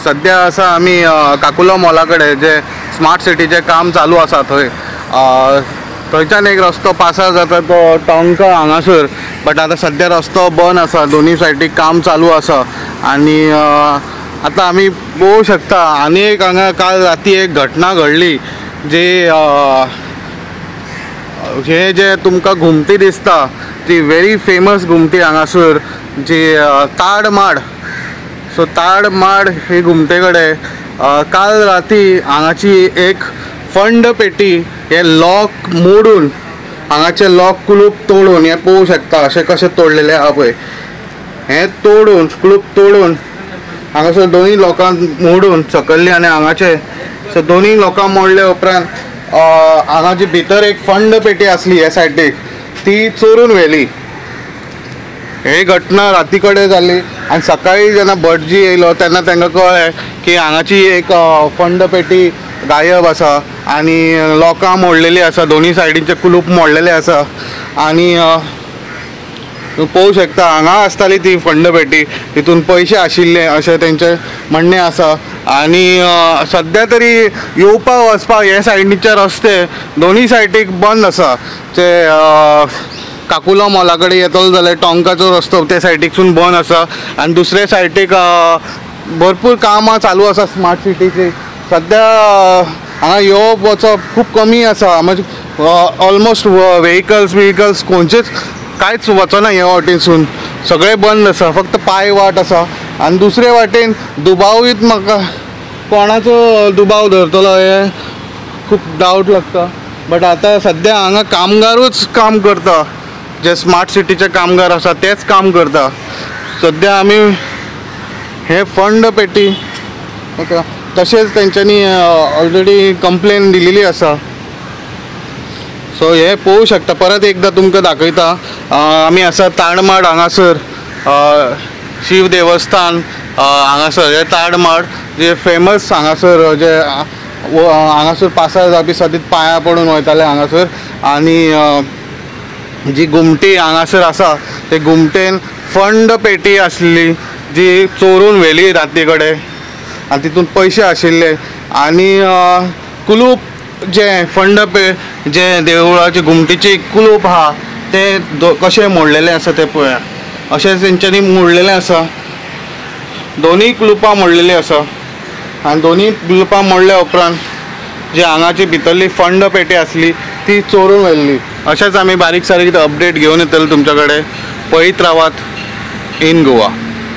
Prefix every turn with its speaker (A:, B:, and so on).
A: सध्या असा आम्ही काकुलो मॉला कडेन जे स्मार्ट सिटीचे काम चालू आसा थंयच्यान एक रस्तो पासार जाता तो टोंका हांगासर, बट आतां सध्या रस्तो बंद आसा, दोनी सायडीक काम चालू आसा. आनी आतां आमी पळोवंक शकता आनी एक हांगा काल राती एक घटना घडली जी हे जे तुमकां घुमटी दिसता ती व्हेरी फेमस घुमटी हांगासर जी ताड माड. सो ताड माड ही घुमटे कडेन काल राती हांगाची एक फंड पेटी हे लॉक मोडून हांगाचे लॉक कुलूप तोडून हे पळोवंक शकता अशें कशें तोडलेलें आहा पळय. हे तोडून कुलूप तोडून हांगासर दोनूय लॉकां मोडून सकयल्ली आनी हांगाचे सो दोनूय लॉकां मोडले उपरांत हांगा जी भितर एक फंड पेटी आसली ह्या सायडीक ती चोरून व्हेली. ही घटना राती कडेन जाली आनी सकाळी जेन्ना भटजी येयलो तेन्ना तांकां कळ्ळें की हांगाची एक फंड पेटी गायब आसा आनी लॉकां मोडलेलीं आसा, दोनी सायडीचे कुलूप मोडलेले आसा. आनी पळोवंक शकता हांगा आसताली ती फंड पेटी, तितून पयशे आशिल्ले अशें तेंचें म्हणणें आसा. आनी सद्या तरी येवपाक वचपाक हे सायडीचे रस्ते दोनी सायडीक बंद आसा. ते काकुलो मॉला कडेन येतलो जाल्यार टोंकाचो रस्तो ते सायडीकसून बंद आसा आनी दुसरे सायडीक भरपूर कामां चालू आसा स्मार्ट सिटीची. सद्या हांगा येवप वचप खूब कमी आसा, म्हणजे ऑलमोस्ट व्हेकल्स खंयचेच कांयच वचना हे वाटेनसून, सगळे बंद आसा, फक्त पांय वाट आसा. आनी दुसरे वाटेन दुबावीत म्हाका कोणाचो दुबाव धरतलो हे खूब डावट लागता. बट आतां सद्या हांगा कामगारूच काम करता, जे स्मार्ट सिटीचे कामगार आसा तेच काम करता. सद्या आमी हे फंड पेटी तशेंच तेंच्यांनी ऑलरेडी कंप्लेन दिलेली आसा. सो हे पळोवंक शकता, परत एकदा तुमकां दाखयता. आमी आसा ताडमाड हांगासर, शिव देवस्थान हांगासर. हे ताडमाड जे फेमस हांगासर जे हांगासर पासार जावपी सदांच पांयां पडून वयताले हांगासर. आनी जी घुमटी हांगासर आसा ते घुमटेन फंड पेटी आसली जी चोरून व्हेली राती कडेन आनी तितून पयशे आशिल्ले. आनी कुलूप जे जे देवळाचे घुमटीचे कुलूप आहा ते कशें मोडलेले आसा ते पळया. अशें तेंच्यांनी मोडलेलें आसा, दोनूय कुलूपां मोडलेलीं आसा. आनी दोनूय कुलूपां मोडल्या उपरांत जी हांगाची भितरली फंड पेटी आसली ती चोरून व्हेल्ली. अशेंच आमी बारीक सारीक अपडेट घेवन येतले तुमच्या कडेन. पळयत रावात इन गोवा.